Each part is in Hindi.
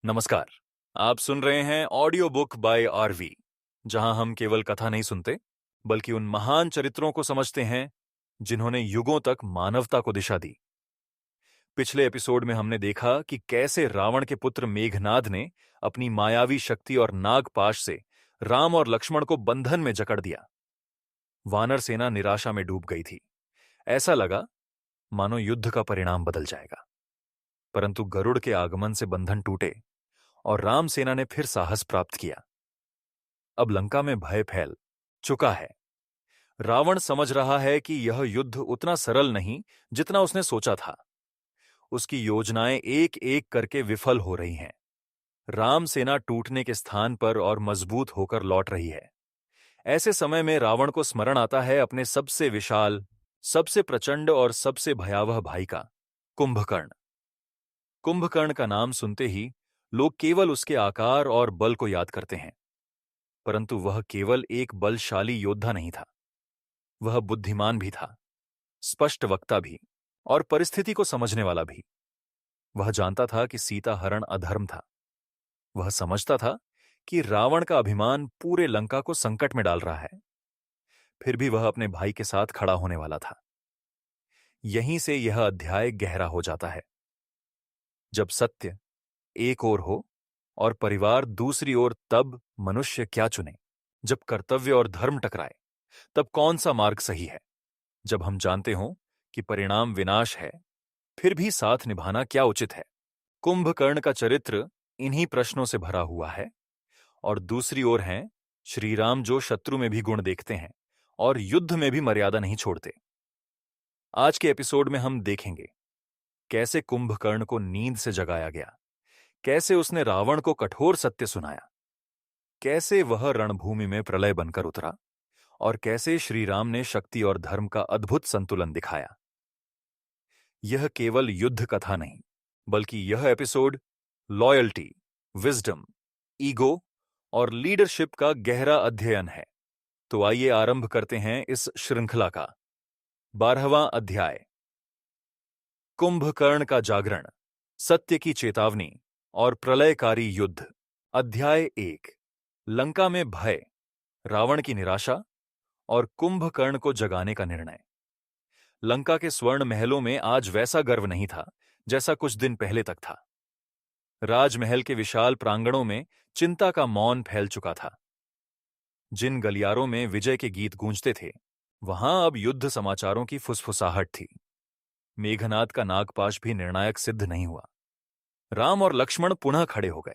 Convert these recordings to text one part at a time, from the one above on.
नमस्कार। आप सुन रहे हैं ऑडियो बुक बाय आरवी, जहां हम केवल कथा नहीं सुनते बल्कि उन महान चरित्रों को समझते हैं जिन्होंने युगों तक मानवता को दिशा दी। पिछले एपिसोड में हमने देखा कि कैसे रावण के पुत्र मेघनाद ने अपनी मायावी शक्ति और नागपाश से राम और लक्ष्मण को बंधन में जकड़ दिया। वानर सेना निराशा में डूब गई थी। ऐसा लगा मानो युद्ध का परिणाम बदल जाएगा। परंतु गरुड़ के आगमन से बंधन टूटे और राम सेना ने फिर साहस प्राप्त किया। अब लंका में भय फैल चुका है। रावण समझ रहा है कि यह युद्ध उतना सरल नहीं जितना उसने सोचा था। उसकी योजनाएं एक एक करके विफल हो रही हैं। राम सेना टूटने के स्थान पर और मजबूत होकर लौट रही है। ऐसे समय में रावण को स्मरण आता है अपने सबसे विशाल, सबसे प्रचंड और सबसे भयावह भाई का, कुंभकर्ण। कुंभकर्ण का नाम सुनते ही लोग केवल उसके आकार और बल को याद करते हैं, परंतु वह केवल एक बलशाली योद्धा नहीं था। वह बुद्धिमान भी था, स्पष्ट वक्ता भी और परिस्थिति को समझने वाला भी। वह जानता था कि सीता हरण अधर्म था। वह समझता था कि रावण का अभिमान पूरे लंका को संकट में डाल रहा है। फिर भी वह अपने भाई के साथ खड़ा होने वाला था। यहीं से यह अध्याय गहरा हो जाता है। जब सत्य एक ओर हो और परिवार दूसरी ओर, तब मनुष्य क्या चुने? जब कर्तव्य और धर्म टकराए, तब कौन सा मार्ग सही है? जब हम जानते हों कि परिणाम विनाश है, फिर भी साथ निभाना क्या उचित है? कुंभकर्ण का चरित्र इन्हीं प्रश्नों से भरा हुआ है। और दूसरी ओर हैं श्रीराम, जो शत्रु में भी गुण देखते हैं और युद्ध में भी मर्यादा नहीं छोड़ते। आज के एपिसोड में हम देखेंगे कैसे कुंभकर्ण को नींद से जगाया गया, कैसे उसने रावण को कठोर सत्य सुनाया, कैसे वह रणभूमि में प्रलय बनकर उतरा और कैसे श्रीराम ने शक्ति और धर्म का अद्भुत संतुलन दिखाया। यह केवल युद्ध कथा नहीं, बल्कि यह एपिसोड लॉयल्टी, विजडम, ईगो और लीडरशिप का गहरा अध्ययन है। तो आइए आरंभ करते हैं इस श्रृंखला का 12वां अध्याय, कुंभकर्ण का जागरण, सत्य की चेतावनी और प्रलयकारी युद्ध। अध्याय 1, लंका में भय, रावण की निराशा और कुंभकर्ण को जगाने का निर्णय। लंका के स्वर्ण महलों में आज वैसा गर्व नहीं था जैसा कुछ दिन पहले तक था। राजमहल के विशाल प्रांगणों में चिंता का मौन फैल चुका था। जिन गलियारों में विजय के गीत गूंजते थे, वहां अब युद्ध समाचारों की फुसफुसाहट थी। मेघनाद का नागपाश भी निर्णायक सिद्ध नहीं हुआ। राम और लक्ष्मण पुनः खड़े हो गए।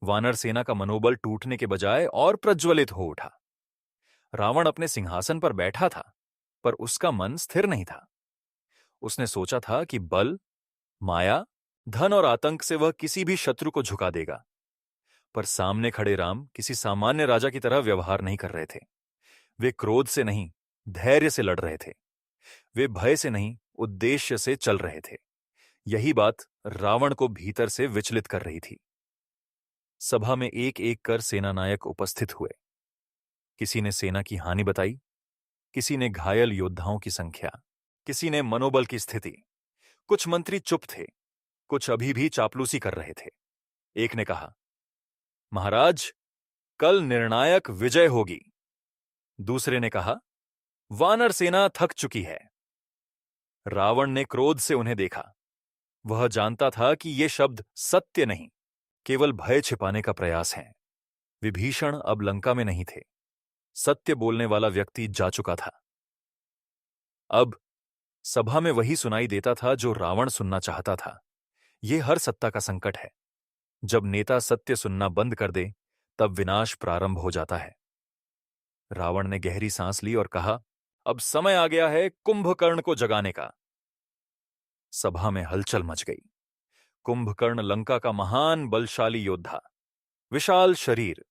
वानर सेना का मनोबल टूटने के बजाय और प्रज्वलित हो उठा। रावण अपने सिंहासन पर बैठा था, पर उसका मन स्थिर नहीं था। उसने सोचा था कि बल, माया, धन और आतंक से वह किसी भी शत्रु को झुका देगा। पर सामने खड़े राम किसी सामान्य राजा की तरह व्यवहार नहीं कर रहे थे। वे क्रोध से नहीं, धैर्य से लड़ रहे थे। वे भय से नहीं, उद्देश्य से चल रहे थे। यही बात रावण को भीतर से विचलित कर रही थी। सभा में एक एक कर सेनानायक उपस्थित हुए। किसी ने सेना की हानि बताई, किसी ने घायल योद्धाओं की संख्या, किसी ने मनोबल की स्थिति। कुछ मंत्री चुप थे, कुछ अभी भी चापलूसी कर रहे थे। एक ने कहा, महाराज, कल निर्णायक विजय होगी। दूसरे ने कहा, वानर सेना थक चुकी है। रावण ने क्रोध से उन्हें देखा। वह जानता था कि ये शब्द सत्य नहीं, केवल भय छिपाने का प्रयास है। विभीषण अब लंका में नहीं थे। सत्य बोलने वाला व्यक्ति जा चुका था। अब सभा में वही सुनाई देता था जो रावण सुनना चाहता था। यह हर सत्ता का संकट है। जब नेता सत्य सुनना बंद कर दे, तब विनाश प्रारंभ हो जाता है। रावण ने गहरी सांस ली और कहा, अब समय आ गया है कुंभकर्ण को जगाने का। सभा में हलचल मच गई। कुंभकर्ण लंका का महान बलशाली योद्धा, विशाल शरीर,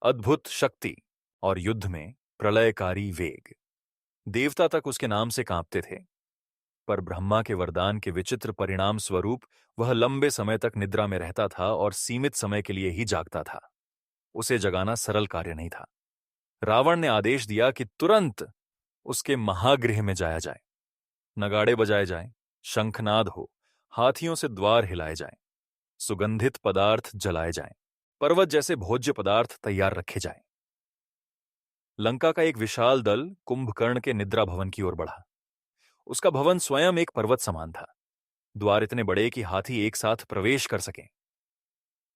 अद्भुत शक्ति और युद्ध में प्रलयकारी वेग। देवता तक उसके नाम से कांपते थे। पर ब्रह्मा के वरदान के विचित्र परिणाम स्वरूप वह लंबे समय तक निद्रा में रहता था और सीमित समय के लिए ही जागता था। उसे जगाना सरल कार्य नहीं था। रावण ने आदेश दिया कि तुरंत उसके महागृह में जाया जाए। नगाड़े बजाए जाएं, शंखनाद हो, हाथियों से द्वार हिलाए जाएं। सुगंधित पदार्थ जलाए जाएं, पर्वत जैसे भोज्य पदार्थ तैयार रखे जाएं। लंका का एक विशाल दल कुंभकर्ण के निद्रा भवन की ओर बढ़ा। उसका भवन स्वयं एक पर्वत समान था। द्वार इतने बड़े कि हाथी एक साथ प्रवेश कर सकें।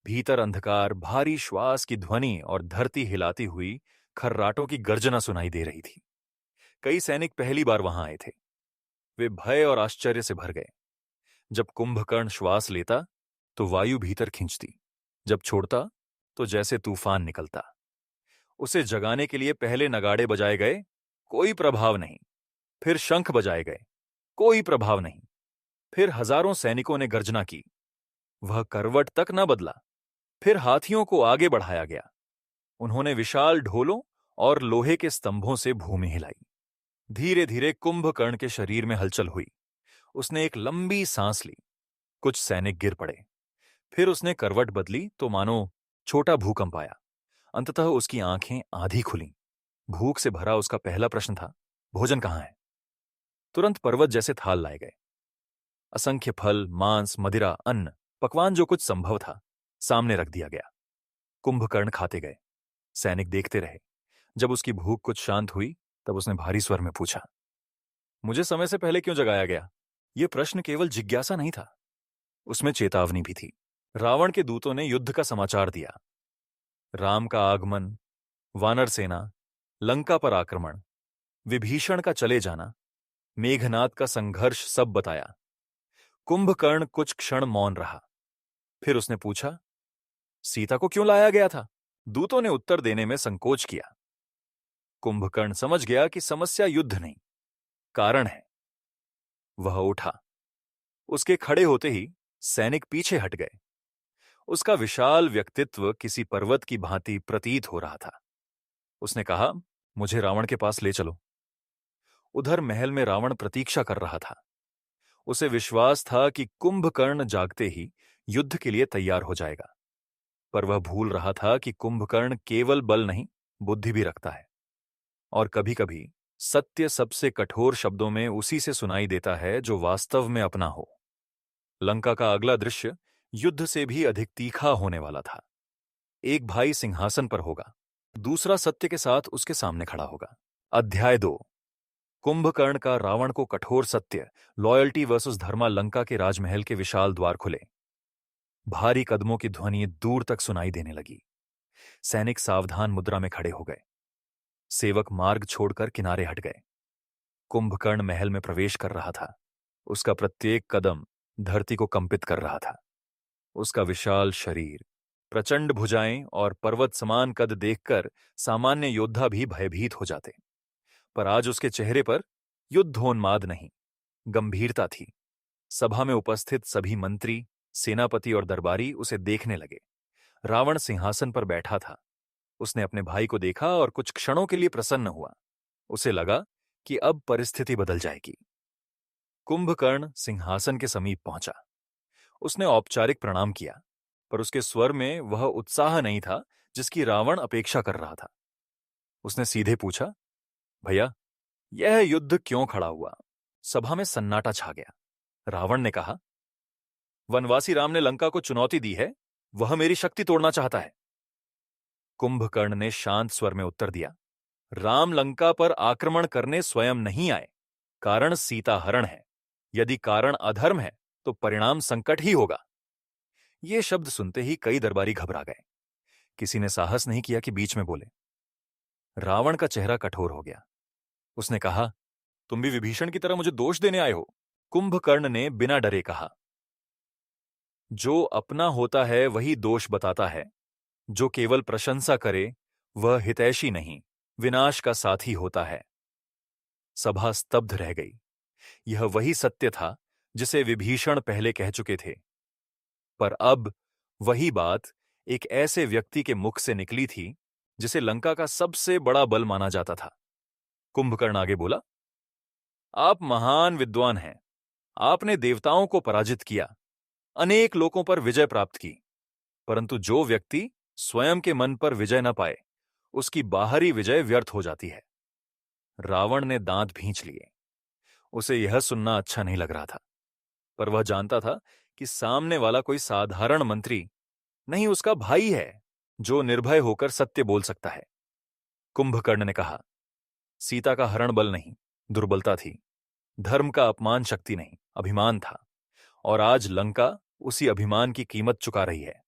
भीतर अंधकार, भारी श्वास की ध्वनि और धरती हिलाती हुई खर्राटों की गर्जना सुनाई दे रही थी। कई सैनिक पहली बार वहां आए थे। वे भय और आश्चर्य से भर गए। जब कुंभकर्ण श्वास लेता तो वायु भीतर खींचती, जब छोड़ता तो जैसे तूफान निकलता। उसे जगाने के लिए पहले नगाड़े बजाए गए, कोई प्रभाव नहीं। फिर शंख बजाए गए, कोई प्रभाव नहीं। फिर हजारों सैनिकों ने गर्जना की। वह करवट तक न बदला। फिर हाथियों को आगे बढ़ाया गया। उन्होंने विशाल ढोलों और लोहे के स्तंभों से भूमि हिलाई। धीरे धीरे कुंभकर्ण के शरीर में हलचल हुई। उसने एक लंबी सांस ली। कुछ सैनिक गिर पड़े। फिर उसने करवट बदली तो मानो छोटा भूकंप आया। अंततः उसकी आंखें आधी खुलीं। भूख से भरा उसका पहला प्रश्न था, भोजन कहाँ है? तुरंत पर्वत जैसे थाल लाए गए। असंख्य फल, मांस, मदिरा, अन्न, पकवान जो कुछ संभव था सामने रख दिया गया। कुंभकर्ण खाते गए। सैनिक देखते रहे। जब उसकी भूख कुछ शांत हुई तब उसने भारी स्वर में पूछा, मुझे समय से पहले क्यों जगाया गया? यह प्रश्न केवल जिज्ञासा नहीं था, उसमें चेतावनी भी थी। रावण के दूतों ने युद्ध का समाचार दिया। राम का आगमन, वानर सेना, लंका पर आक्रमण, विभीषण का चले जाना, मेघनाद का संघर्ष सब बताया। कुंभकर्ण कुछ क्षण मौन रहा। फिर उसने पूछा, सीता को क्यों लाया गया था? दूतों ने उत्तर देने में संकोच किया। कुंभकर्ण समझ गया कि समस्या युद्ध नहीं, कारण है। वह उठा। उसके खड़े होते ही सैनिक पीछे हट गए। उसका विशाल व्यक्तित्व किसी पर्वत की भांति प्रतीत हो रहा था। उसने कहा, मुझे रावण के पास ले चलो। उधर महल में रावण प्रतीक्षा कर रहा था। उसे विश्वास था कि कुंभकर्ण जागते ही युद्ध के लिए तैयार हो जाएगा। पर वह भूल रहा था कि कुंभकर्ण केवल बल नहीं, बुद्धि भी रखता है। और कभी-कभी सत्य सबसे कठोर शब्दों में उसी से सुनाई देता है जो वास्तव में अपना हो। लंका का अगला दृश्य युद्ध से भी अधिक तीखा होने वाला था। एक भाई सिंहासन पर होगा, दूसरा सत्य के साथ उसके सामने खड़ा होगा। अध्याय 2। कुंभकर्ण का रावण को कठोर सत्य, लॉयल्टी वर्सेस धर्मा। लंका के राजमहल के विशाल द्वार खुले। भारी कदमों की ध्वनि दूर तक सुनाई देने लगी। सैनिक सावधान मुद्रा में खड़े हो गए। सेवक मार्ग छोड़कर किनारे हट गए। कुंभकर्ण महल में प्रवेश कर रहा था। उसका प्रत्येक कदम धरती को कंपित कर रहा था। उसका विशाल शरीर, प्रचंड भुजाएं और पर्वत समान कद देखकर सामान्य योद्धा भी भयभीत हो जाते। पर आज उसके चेहरे पर युद्धोन्माद नहीं, गंभीरता थी। सभा में उपस्थित सभी मंत्री, सेनापति और दरबारी उसे देखने लगे। रावण सिंहासन पर बैठा था। उसने अपने भाई को देखा और कुछ क्षणों के लिए प्रसन्न हुआ। उसे लगा कि अब परिस्थिति बदल जाएगी। कुंभकर्ण सिंहासन के समीप पहुंचा। उसने औपचारिक प्रणाम किया, पर उसके स्वर में वह उत्साह नहीं था जिसकी रावण अपेक्षा कर रहा था। उसने सीधे पूछा, भैया, यह युद्ध क्यों खड़ा हुआ? सभा में सन्नाटा छा गया। रावण ने कहा, वनवासी राम ने लंका को चुनौती दी है, वह मेरी शक्ति तोड़ना चाहता है। कुंभकर्ण ने शांत स्वर में उत्तर दिया, राम लंका पर आक्रमण करने स्वयं नहीं आए। कारण सीता हरण है। यदि कारण अधर्म है तो परिणाम संकट ही होगा। ये शब्द सुनते ही कई दरबारी घबरा गए। किसी ने साहस नहीं किया कि बीच में बोले। रावण का चेहरा कठोर हो गया। उसने कहा, तुम भी विभीषण की तरह मुझे दोष देने आए हो? कुंभकर्ण ने बिना डरे कहा, जो अपना होता है वही दोष बताता है। जो केवल प्रशंसा करे वह हितैषी नहीं, विनाश का साथी होता है। सभा स्तब्ध रह गई। यह वही सत्य था जिसे विभीषण पहले कह चुके थे। पर अब वही बात एक ऐसे व्यक्ति के मुख से निकली थी जिसे लंका का सबसे बड़ा बल माना जाता था। कुंभकर्ण आगे बोला, आप महान विद्वान हैं। आपने देवताओं को पराजित किया, अनेक लोगों पर विजय प्राप्त की। परंतु जो व्यक्ति स्वयं के मन पर विजय न पाए, उसकी बाहरी विजय व्यर्थ हो जाती है। रावण ने दांत भींच लिए। उसे यह सुनना अच्छा नहीं लग रहा था, पर वह जानता था कि सामने वाला कोई साधारण मंत्री नहीं, उसका भाई है जो निर्भय होकर सत्य बोल सकता है। कुंभकर्ण ने कहा, सीता का हरण बल नहीं, दुर्बलता थी। धर्म का अपमान शक्ति नहीं, अभिमान था। और आज लंका उसी अभिमान की कीमत चुका रही है।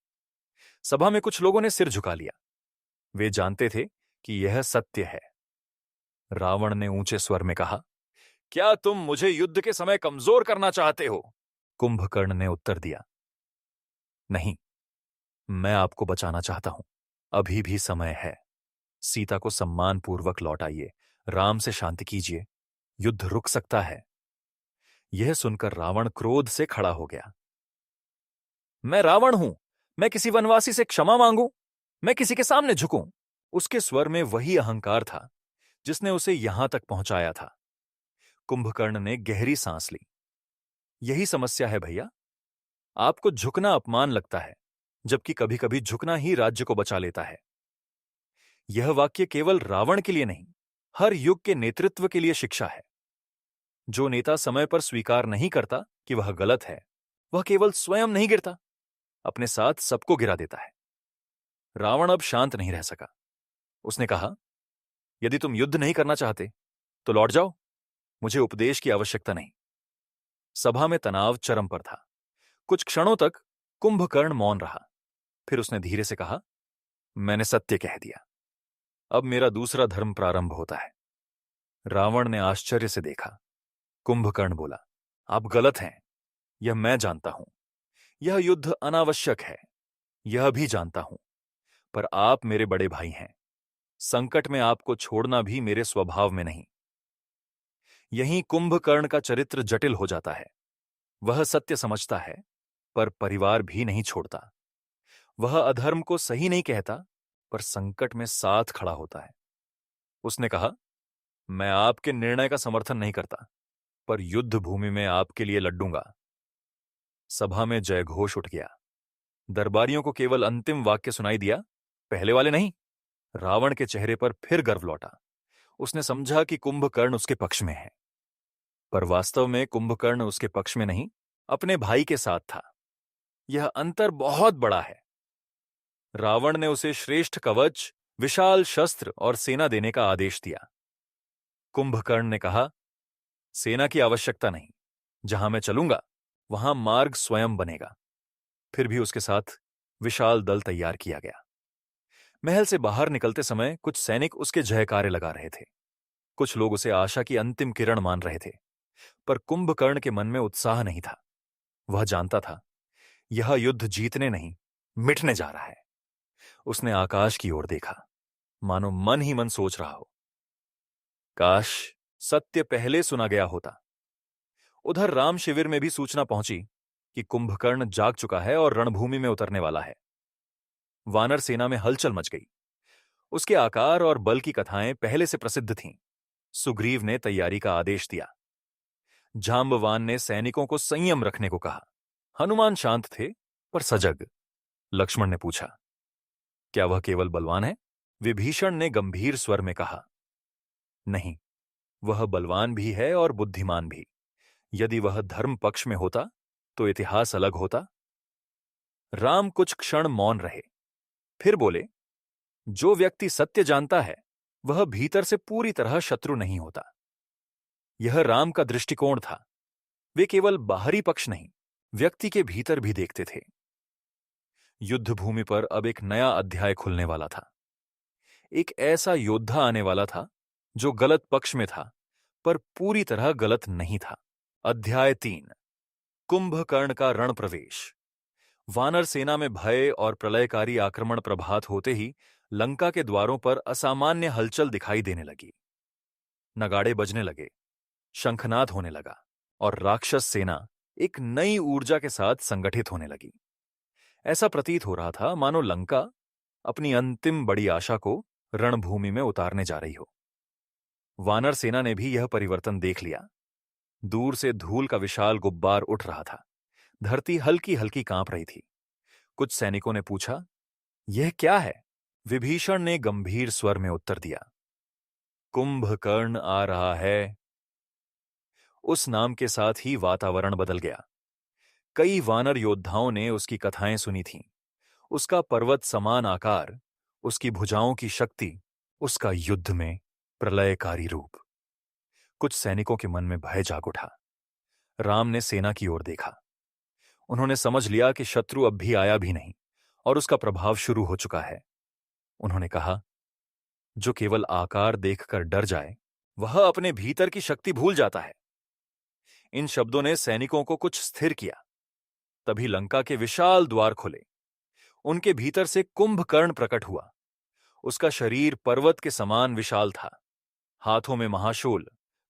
सभा में कुछ लोगों ने सिर झुका लिया। वे जानते थे कि यह सत्य है। रावण ने ऊंचे स्वर में कहा, क्या तुम मुझे युद्ध के समय कमजोर करना चाहते हो? कुंभकर्ण ने उत्तर दिया, नहीं, मैं आपको बचाना चाहता हूं। अभी भी समय है। सीता को सम्मानपूर्वक लौटाइए, राम से शांति कीजिए, युद्ध रुक सकता है। यह सुनकर रावण क्रोध से खड़ा हो गया। मैं रावण हूं, मैं किसी वनवासी से क्षमा मांगूं, मैं किसी के सामने झुकूं? उसके स्वर में वही अहंकार था जिसने उसे यहां तक पहुंचाया था। कुंभकर्ण ने गहरी सांस ली। यही समस्या है भैया, आपको झुकना अपमान लगता है, जबकि कभी कभी झुकना ही राज्य को बचा लेता है। यह वाक्य केवल रावण के लिए नहीं, हर युग के नेतृत्व के लिए शिक्षा है। जो नेता समय पर स्वीकार नहीं करता कि वह गलत है, वह केवल स्वयं नहीं गिरता, अपने साथ सबको गिरा देता है। रावण अब शांत नहीं रह सका। उसने कहा, यदि तुम युद्ध नहीं करना चाहते तो लौट जाओ, मुझे उपदेश की आवश्यकता नहीं। सभा में तनाव चरम पर था। कुछ क्षणों तक कुंभकर्ण मौन रहा। फिर उसने धीरे से कहा, मैंने सत्य कह दिया, अब मेरा दूसरा धर्म प्रारंभ होता है। रावण ने आश्चर्य से देखा। कुंभकर्ण बोला, आप गलत हैं, यह मैं जानता हूं। यह युद्ध अनावश्यक है, यह भी जानता हूं, पर आप मेरे बड़े भाई हैं। संकट में आपको छोड़ना भी मेरे स्वभाव में नहीं। यहीं कुंभकर्ण का चरित्र जटिल हो जाता है। वह सत्य समझता है, पर परिवार भी नहीं छोड़ता। वह अधर्म को सही नहीं कहता, पर संकट में साथ खड़ा होता है। उसने कहा, मैं आपके निर्णय का समर्थन नहीं करता, पर युद्ध भूमि में आपके लिए लड़ूंगा। सभा में जयघोष उठ गया। दरबारियों को केवल अंतिम वाक्य सुनाई दिया, पहले वाले नहीं। रावण के चेहरे पर फिर गर्व लौटा। उसने समझा कि कुंभकर्ण उसके पक्ष में है, पर वास्तव में कुंभकर्ण उसके पक्ष में नहीं, अपने भाई के साथ था। यह अंतर बहुत बड़ा है। रावण ने उसे श्रेष्ठ कवच, विशाल शस्त्र और सेना देने का आदेश दिया। कुंभकर्ण ने कहा, सेना की आवश्यकता नहीं, जहां मैं चलूंगा वहां मार्ग स्वयं बनेगा। फिर भी उसके साथ विशाल दल तैयार किया गया। महल से बाहर निकलते समय कुछ सैनिक उसके जयकारे लगा रहे थे। कुछ लोग उसे आशा की अंतिम किरण मान रहे थे, पर कुंभकर्ण के मन में उत्साह नहीं था। वह जानता था, यह युद्ध जीतने नहीं, मिटने जा रहा है। उसने आकाश की ओर देखा, मानो मन ही मन सोच रहा हो, काश सत्य पहले सुना गया होता। उधर राम शिविर में भी सूचना पहुंची कि कुंभकर्ण जाग चुका है और रणभूमि में उतरने वाला है। वानर सेना में हलचल मच गई। उसके आकार और बल की कथाएं पहले से प्रसिद्ध थीं। सुग्रीव ने तैयारी का आदेश दिया। जांबवान ने सैनिकों को संयम रखने को कहा। हनुमान शांत थे, पर सजग। लक्ष्मण ने पूछा, क्या वह केवल बलवान है? विभीषण ने गंभीर स्वर में कहा, नहीं, वह बलवान भी है और बुद्धिमान भी। यदि वह धर्म पक्ष में होता तो इतिहास अलग होता। राम कुछ क्षण मौन रहे, फिर बोले, जो व्यक्ति सत्य जानता है वह भीतर से पूरी तरह शत्रु नहीं होता। यह राम का दृष्टिकोण था। वे केवल बाहरी पक्ष नहीं, व्यक्ति के भीतर भी देखते थे। युद्ध भूमि पर अब एक नया अध्याय खुलने वाला था। एक ऐसा योद्धा आने वाला था जो गलत पक्ष में था, पर पूरी तरह गलत नहीं था। अध्याय 3, कुंभकर्ण का रण प्रवेश। वानर सेना में भय और प्रलयकारी आक्रमण प्रभात होते ही लंका के द्वारों पर असामान्य हलचल दिखाई देने लगी। नगाड़े बजने लगे, शंखनाद होने लगा और राक्षस सेना एक नई ऊर्जा के साथ संगठित होने लगी। ऐसा प्रतीत हो रहा था मानो लंका अपनी अंतिम बड़ी आशा को रणभूमि में उतारने जा रही हो। वानर सेना ने भी यह परिवर्तन देख लिया। दूर से धूल का विशाल गुब्बार उठ रहा था। धरती हल्की हल्की कांप रही थी। कुछ सैनिकों ने पूछा, यह क्या है? विभीषण ने गंभीर स्वर में उत्तर दिया, कुंभकर्ण आ रहा है। उस नाम के साथ ही वातावरण बदल गया। कई वानर योद्धाओं ने उसकी कथाएं सुनी थीं। उसका पर्वत समान आकार, उसकी भुजाओं की शक्ति, उसका युद्ध में प्रलयकारी रूप। कुछ सैनिकों के मन में भय जाग उठा। राम ने सेना की ओर देखा। उन्होंने समझ लिया कि शत्रु अब भी आया भी नहीं और उसका प्रभाव शुरू हो चुका है। उन्होंने कहा, जो केवल आकार देखकर डर जाए, वह अपने भीतर की शक्ति भूल जाता है। इन शब्दों ने सैनिकों को कुछ स्थिर किया। तभी लंका के विशाल द्वार खुले। उनके भीतर से कुंभकर्ण प्रकट हुआ। उसका शरीर पर्वत के समान विशाल था। हाथों में महाशूल,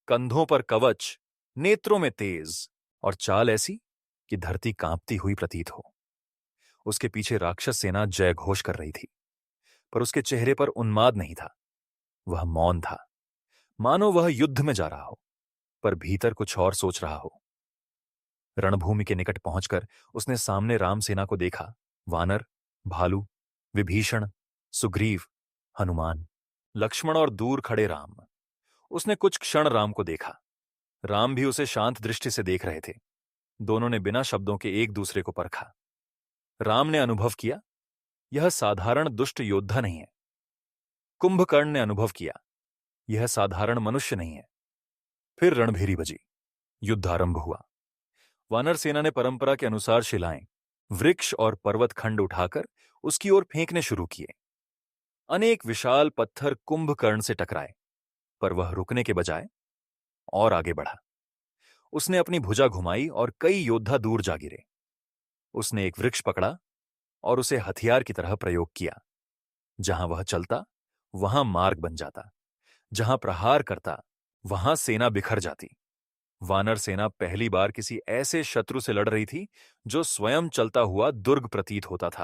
कंधों पर कवच, नेत्रों में तेज और चाल ऐसी कि धरती कांपती हुई प्रतीत हो। उसके पीछे राक्षस सेना जय घोष कर रही थी, पर उसके चेहरे पर उन्माद नहीं था। वह मौन था, मानो वह युद्ध में जा रहा हो, पर भीतर कुछ और सोच रहा हो। रणभूमि के निकट पहुंचकर उसने सामने राम सेना को देखा। वानर, भालू, विभीषण, सुग्रीव, हनुमान, लक्ष्मण और दूर खड़े राम। उसने कुछ क्षण राम को देखा। राम भी उसे शांत दृष्टि से देख रहे थे। दोनों ने बिना शब्दों के एक दूसरे को परखा। राम ने अनुभव किया, यह साधारण दुष्ट योद्धा नहीं है। कुंभकर्ण ने अनुभव किया, यह साधारण मनुष्य नहीं है। फिर रणभेरी बजी। युद्ध आरंभ हुआ। वानर सेना ने परंपरा के अनुसार शिलाएं, वृक्ष और पर्वत खंड उठाकर उसकी ओर फेंकने शुरू किए। अनेक विशाल पत्थर कुंभकर्ण से टकराए, पर वह रुकने के बजाय और आगे बढ़ा। उसने अपनी भुजा घुमाई और कई योद्धा दूर जा गिरे। उसने एक वृक्ष पकड़ा और उसे हथियार की तरह प्रयोग किया। जहां वह चलता, वहां मार्ग बन जाता। जहां प्रहार करता, वहां सेना बिखर जाती। वानर सेना पहली बार किसी ऐसे शत्रु से लड़ रही थी जो स्वयं चलता हुआ दुर्ग प्रतीत होता था।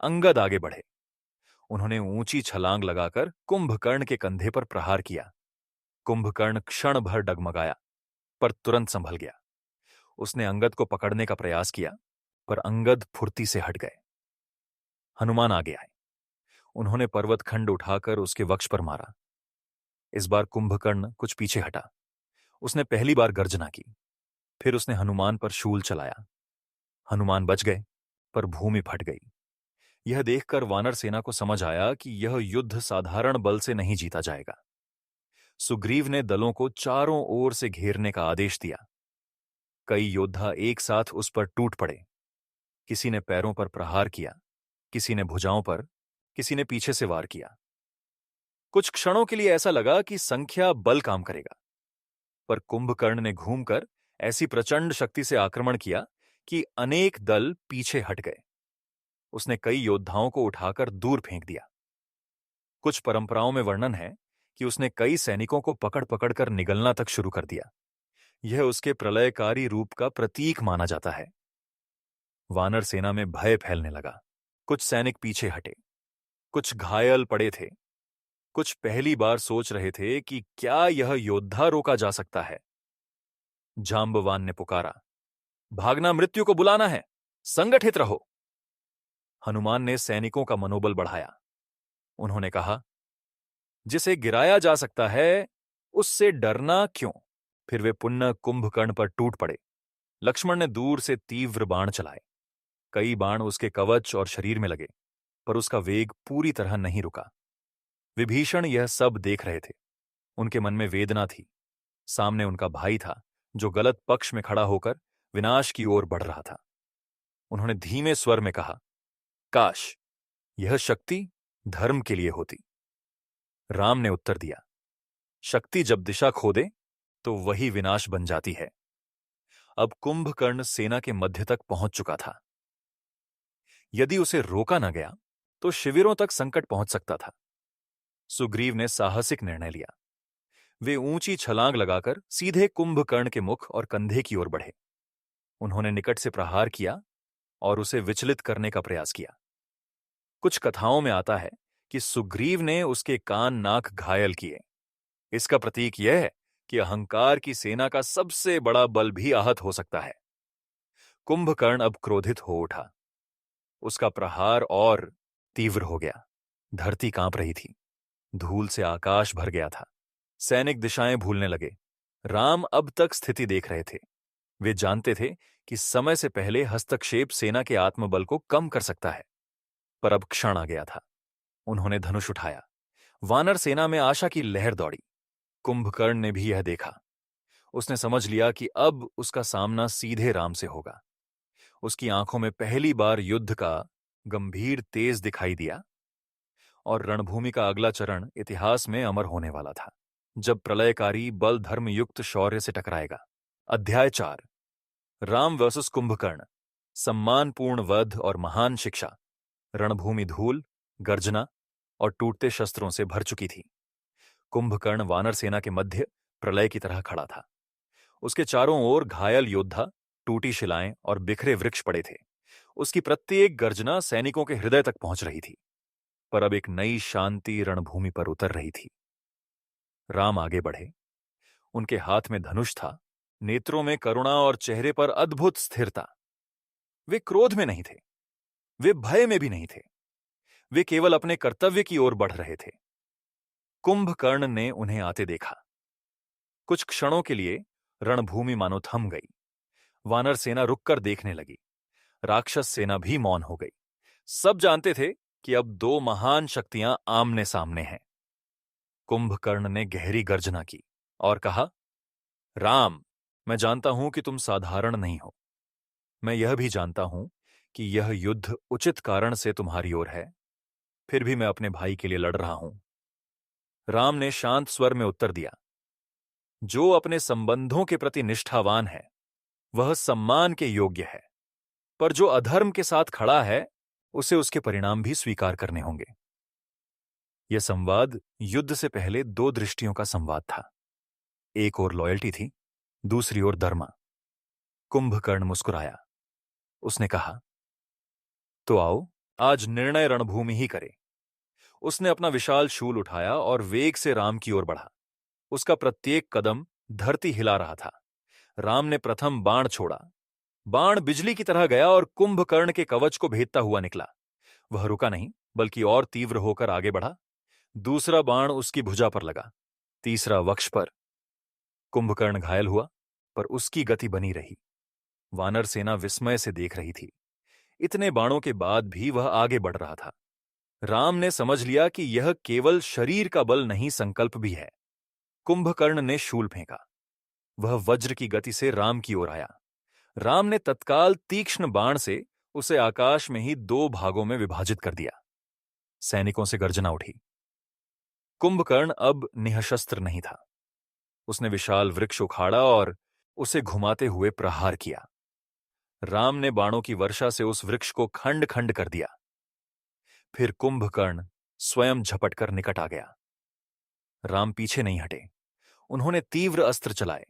अंगद आगे बढ़े। उन्होंने ऊंची छलांग लगाकर कुंभकर्ण के कंधे पर प्रहार किया। कुंभकर्ण क्षण भर डगमगाया, पर तुरंत संभल गया। उसने अंगद को पकड़ने का प्रयास किया, पर अंगद फुर्ती से हट गए। हनुमान आगे आए। उन्होंने पर्वत खंड उठाकर उसके वक्ष पर मारा। इस बार कुंभकर्ण कुछ पीछे हटा। उसने पहली बार गर्जना की। फिर उसने हनुमान पर शूल चलाया। हनुमान बच गए, पर भूमि फट गई। यह देखकर वानर सेना को समझ आया कि यह युद्ध साधारण बल से नहीं जीता जाएगा। सुग्रीव ने दलों को चारों ओर से घेरने का आदेश दिया। कई योद्धा एक साथ उस पर टूट पड़े। किसी ने पैरों पर प्रहार किया, किसी ने भुजाओं पर, किसी ने पीछे से वार किया। कुछ क्षणों के लिए ऐसा लगा कि संख्या बल काम करेगा, पर कुंभकर्ण ने घूमकर ऐसी प्रचंड शक्ति से आक्रमण किया कि अनेक दल पीछे हट गए। उसने कई योद्धाओं को उठाकर दूर फेंक दिया। कुछ परंपराओं में वर्णन है कि उसने कई सैनिकों को पकड़ पकड़कर निगलना तक शुरू कर दिया। यह उसके प्रलयकारी रूप का प्रतीक माना जाता है। वानर सेना में भय फैलने लगा। कुछ सैनिक पीछे हटे, कुछ घायल पड़े थे, कुछ पहली बार सोच रहे थे कि क्या यह योद्धा रोका जा सकता है। जांबवान ने पुकारा, भागना मृत्यु को बुलाना है, संगठित रहो। हनुमान ने सैनिकों का मनोबल बढ़ाया। उन्होंने कहा, जिसे गिराया जा सकता है उससे डरना क्यों। फिर वे पुनः कुंभकर्ण पर टूट पड़े। लक्ष्मण ने दूर से तीव्र बाण चलाए। कई बाण उसके कवच और शरीर में लगे, पर उसका वेग पूरी तरह नहीं रुका। विभीषण यह सब देख रहे थे। उनके मन में वेदना थी। सामने उनका भाई था जो गलत पक्ष में खड़ा होकर विनाश की ओर बढ़ रहा था। उन्होंने धीमे स्वर में कहा, काश यह शक्ति धर्म के लिए होती। राम ने उत्तर दिया, शक्ति जब दिशा खो दे तो वही विनाश बन जाती है। अब कुंभकर्ण सेना के मध्य तक पहुंच चुका था। यदि उसे रोका न गया तो शिविरों तक संकट पहुंच सकता था। सुग्रीव ने साहसिक निर्णय लिया। वे ऊंची छलांग लगाकर सीधे कुंभकर्ण के मुख और कंधे की ओर बढ़े। उन्होंने निकट से प्रहार किया और उसे विचलित करने का प्रयास किया। कुछ कथाओं में आता है कि सुग्रीव ने उसके कान नाक घायल किए। इसका प्रतीक यह है कि अहंकार की सेना का सबसे बड़ा बल भी आहत हो सकता है। कुंभकर्ण अब क्रोधित हो उठा। उसका प्रहार और तीव्र हो गया। धरती कांप रही थी। धूल से आकाश भर गया था। सैनिक दिशाएं भूलने लगे। राम अब तक स्थिति देख रहे थे। वे जानते थे कि समय से पहले हस्तक्षेप सेना के आत्मबल को कम कर सकता है। पर अब क्षण आ गया था। उन्होंने धनुष उठाया। वानर सेना में आशा की लहर दौड़ी। कुंभकर्ण ने भी यह देखा। उसने समझ लिया कि अब उसका सामना सीधे राम से होगा। उसकी आंखों में पहली बार युद्ध का गंभीर तेज दिखाई दिया और रणभूमि का अगला चरण इतिहास में अमर होने वाला था, जब प्रलयकारी बल धर्मयुक्त शौर्य से टकराएगा। अध्याय 4। राम वर्सेस कुंभकर्ण। सम्मानपूर्ण वध और महान शिक्षा। रणभूमि धूल, गर्जना और टूटते शस्त्रों से भर चुकी थी। कुंभकर्ण वानर सेना के मध्य प्रलय की तरह खड़ा था। उसके चारों ओर घायल योद्धा, टूटी शिलाएं और बिखरे वृक्ष पड़े थे। उसकी प्रत्येक गर्जना सैनिकों के हृदय तक पहुंच रही थी। पर अब एक नई शांति रणभूमि पर उतर रही थी। राम आगे बढ़े। उनके हाथ में धनुष था, नेत्रों में करुणा और चेहरे पर अद्भुत स्थिरता। वे क्रोध में नहीं थे, वे भय में भी नहीं थे। वे केवल अपने कर्तव्य की ओर बढ़ रहे थे। कुंभकर्ण ने उन्हें आते देखा। कुछ क्षणों के लिए रणभूमि मानो थम गई। वानर सेना रुककर देखने लगी। राक्षस सेना भी मौन हो गई। सब जानते थे कि अब दो महान शक्तियां आमने सामने हैं। कुंभकर्ण ने गहरी गर्जना की और कहा, राम, मैं जानता हूं कि तुम साधारण नहीं हो। मैं यह भी जानता हूं कि यह युद्ध उचित कारण से तुम्हारी ओर है। फिर भी मैं अपने भाई के लिए लड़ रहा हूं। राम ने शांत स्वर में उत्तर दिया, जो अपने संबंधों के प्रति निष्ठावान है वह सम्मान के योग्य है, पर जो अधर्म के साथ खड़ा है उसे उसके परिणाम भी स्वीकार करने होंगे। यह संवाद युद्ध से पहले दो दृष्टियों का संवाद था। एक ओर लॉयल्टी थी, दूसरी ओर धर्मा। कुंभकर्ण मुस्कुराया। उसने कहा, तो आओ, आज निर्णय रणभूमि ही करे। उसने अपना विशाल शूल उठाया और वेग से राम की ओर बढ़ा। उसका प्रत्येक कदम धरती हिला रहा था। राम ने प्रथम बाण छोड़ा। बाण बिजली की तरह गया और कुंभकर्ण के कवच को भेदता हुआ निकला। वह रुका नहीं, बल्कि और तीव्र होकर आगे बढ़ा। दूसरा बाण उसकी भुजा पर लगा, तीसरा वक्ष पर। कुंभकर्ण घायल हुआ, पर उसकी गति बनी रही। वानर सेना विस्मय से देख रही थी। इतने बाणों के बाद भी वह आगे बढ़ रहा था। राम ने समझ लिया कि यह केवल शरीर का बल नहीं, संकल्प भी है। कुंभकर्ण ने शूल फेंका। वह वज्र की गति से राम की ओर आया। राम ने तत्काल तीक्ष्ण बाण से उसे आकाश में ही दो भागों में विभाजित कर दिया। सैनिकों से गर्जना उठी। कुंभकर्ण अब निःशस्त्र नहीं था। उसने विशाल वृक्ष उखाड़ा और उसे घुमाते हुए प्रहार किया। राम ने बाणों की वर्षा से उस वृक्ष को खंड खंड कर दिया। फिर कुंभकर्ण स्वयं झपटकर निकट आ गया। राम पीछे नहीं हटे। उन्होंने तीव्र अस्त्र चलाए।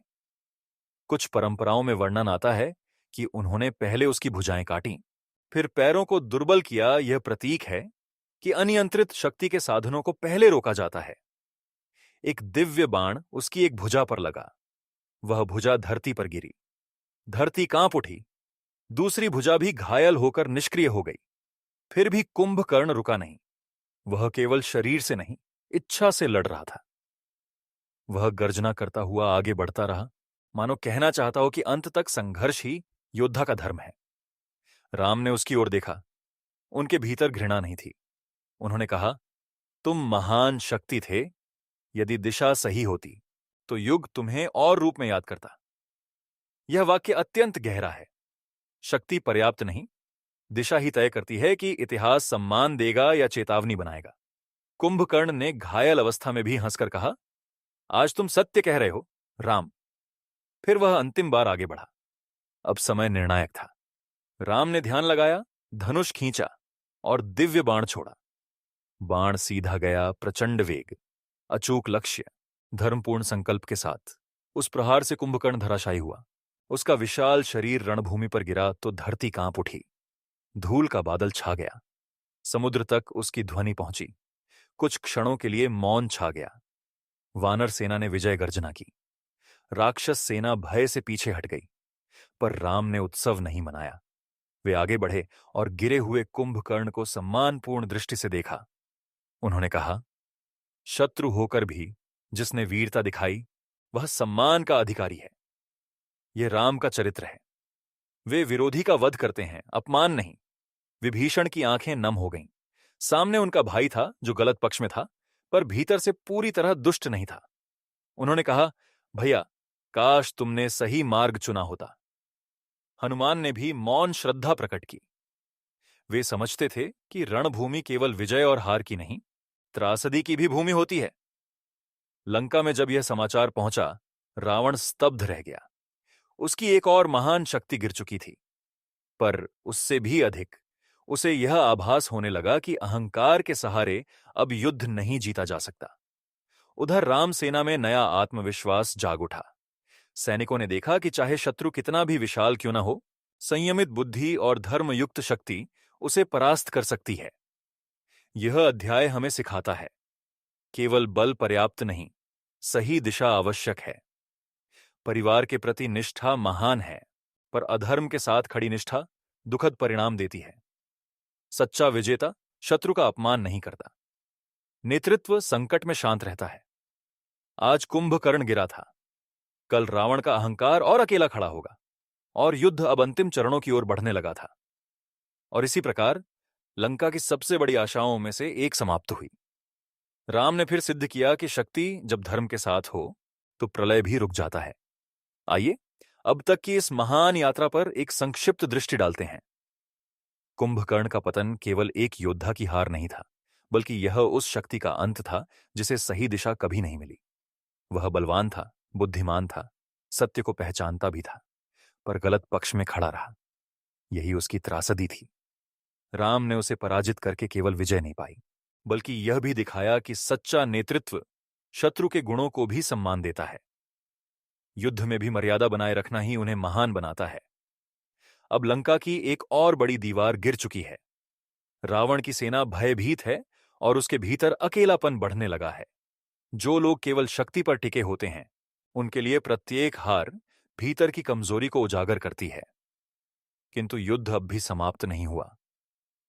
कुछ परंपराओं में वर्णन आता है कि उन्होंने पहले उसकी भुजाएं काटी, फिर पैरों को दुर्बल किया। यह प्रतीक है कि अनियंत्रित शक्ति के साधनों को पहले रोका जाता है। एक दिव्य बाण उसकी एक भुजा पर लगा। वह भुजा धरती पर गिरी। धरती कांप उठी। दूसरी भुजा भी घायल होकर निष्क्रिय हो गई। फिर भी कुंभकर्ण रुका नहीं। वह केवल शरीर से नहीं, इच्छा से लड़ रहा था। वह गर्जना करता हुआ आगे बढ़ता रहा, मानो कहना चाहता हो कि अंत तक संघर्ष ही योद्धा का धर्म है। राम ने उसकी ओर देखा। उनके भीतर घृणा नहीं थी। उन्होंने कहा, तुम महान शक्ति थे। यदि दिशा सही होती तो युग तुम्हें और रूप में याद करता। यह वाक्य अत्यंत गहरा है। शक्ति पर्याप्त नहीं, दिशा ही तय करती है कि इतिहास सम्मान देगा या चेतावनी बनाएगा। कुंभकर्ण ने घायल अवस्था में भी हंसकर कहा, आज तुम सत्य कह रहे हो, राम। फिर वह अंतिम बार आगे बढ़ा। अब समय निर्णायक था। राम ने ध्यान लगाया, धनुष खींचा और दिव्य बाण छोड़ा। बाण सीधा गया, प्रचंड वेग, अचूक लक्ष्य, धर्मपूर्ण संकल्प के साथ। उस प्रहार से कुंभकर्ण धराशायी हुआ। उसका विशाल शरीर रणभूमि पर गिरा तो धरती कांप उठी। धूल का बादल छा गया। समुद्र तक उसकी ध्वनि पहुंची। कुछ क्षणों के लिए मौन छा गया। वानर सेना ने विजय गर्जना की। राक्षस सेना भय से पीछे हट गई। पर राम ने उत्सव नहीं मनाया। वे आगे बढ़े और गिरे हुए कुंभकर्ण को सम्मानपूर्ण दृष्टि से देखा। उन्होंने कहा, शत्रु होकर भी जिसने वीरता दिखाई वह सम्मान का अधिकारी है। यह राम का चरित्र है। वे विरोधी का वध करते हैं, अपमान नहीं। विभीषण की आंखें नम हो गईं। सामने उनका भाई था जो गलत पक्ष में था, पर भीतर से पूरी तरह दुष्ट नहीं था। उन्होंने कहा, भैया, काश तुमने सही मार्ग चुना होता। हनुमान ने भी मौन श्रद्धा प्रकट की। वे समझते थे कि रणभूमि केवल विजय और हार की नहीं, त्रासदी की भी भूमि होती है। लंका में जब यह समाचार पहुंचा, रावण स्तब्ध रह गया। उसकी एक और महान शक्ति गिर चुकी थी, पर उससे भी अधिक उसे यह आभास होने लगा कि अहंकार के सहारे अब युद्ध नहीं जीता जा सकता। उधर राम सेना में नया आत्मविश्वास जाग उठा। सैनिकों ने देखा कि चाहे शत्रु कितना भी विशाल क्यों न हो, संयमित बुद्धि और धर्मयुक्त शक्ति उसे परास्त कर सकती है। यह अध्याय हमें सिखाता है, केवल बल पर्याप्त नहीं, सही दिशा आवश्यक है। परिवार के प्रति निष्ठा महान है, पर अधर्म के साथ खड़ी निष्ठा दुखद परिणाम देती है। सच्चा विजेता शत्रु का अपमान नहीं करता। नेतृत्व संकट में शांत रहता है। आज कुंभकर्ण गिरा था, कल रावण का अहंकार और अकेला खड़ा होगा, और युद्ध अब अंतिम चरणों की ओर बढ़ने लगा था। और इसी प्रकार लंका की सबसे बड़ी आशाओं में से एक समाप्त हुई। राम ने फिर सिद्ध किया कि शक्ति जब धर्म के साथ हो तो प्रलय भी रुक जाता है। आइए अब तक की इस महान यात्रा पर एक संक्षिप्त दृष्टि डालते हैं। कुंभकर्ण का पतन केवल एक योद्धा की हार नहीं था, बल्कि यह उस शक्ति का अंत था जिसे सही दिशा कभी नहीं मिली। वह बलवान था, बुद्धिमान था, सत्य को पहचानता भी था, पर गलत पक्ष में खड़ा रहा। यही उसकी त्रासदी थी। राम ने उसे पराजित करके केवल विजय नहीं पाई, बल्कि यह भी दिखाया कि सच्चा नेतृत्व शत्रु के गुणों को भी सम्मान देता है। युद्ध में भी मर्यादा बनाए रखना ही उन्हें महान बनाता है। अब लंका की एक और बड़ी दीवार गिर चुकी है। रावण की सेना भयभीत है और उसके भीतर अकेलापन बढ़ने लगा है। जो लोग केवल शक्ति पर टिके होते हैं, उनके लिए प्रत्येक हार भीतर की कमजोरी को उजागर करती है। किंतु युद्ध अब भी समाप्त नहीं हुआ।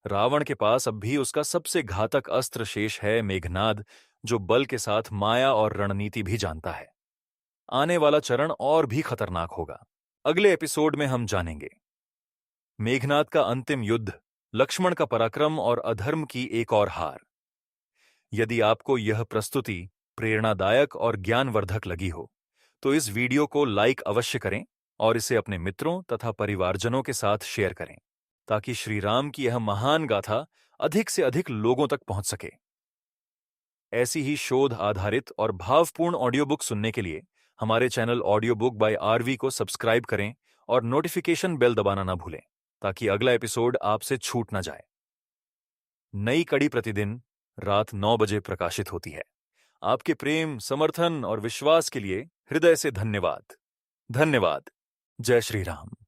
रावण के पास अब भी उसका सबसे घातक अस्त्र शेष है, मेघनाद, जो बल के साथ माया और रणनीति भी जानता है। आने वाला चरण और भी खतरनाक होगा। अगले एपिसोड में हम जानेंगे मेघनाद का अंतिम युद्ध, लक्ष्मण का पराक्रम और अधर्म की एक और हार। यदि आपको यह प्रस्तुति प्रेरणादायक और ज्ञानवर्धक लगी हो, तो इस वीडियो को लाइक अवश्य करें और इसे अपने मित्रों तथा परिवारजनों के साथ शेयर करें, ताकि श्री राम की यह महान गाथा अधिक से अधिक लोगों तक पहुंच सके। ऐसी ही शोध आधारित और भावपूर्ण ऑडियो बुक सुनने के लिए हमारे channel audio book by RV को सब्सक्राइब करें और नोटिफिकेशन बेल दबाना ना भूलें, ताकि अगला एपिसोड आपसे छूट ना जाए। नई कड़ी प्रतिदिन रात 9 बजे प्रकाशित होती है। आपके प्रेम, समर्थन और विश्वास के लिए हृदय से धन्यवाद। धन्यवाद। जय श्री राम।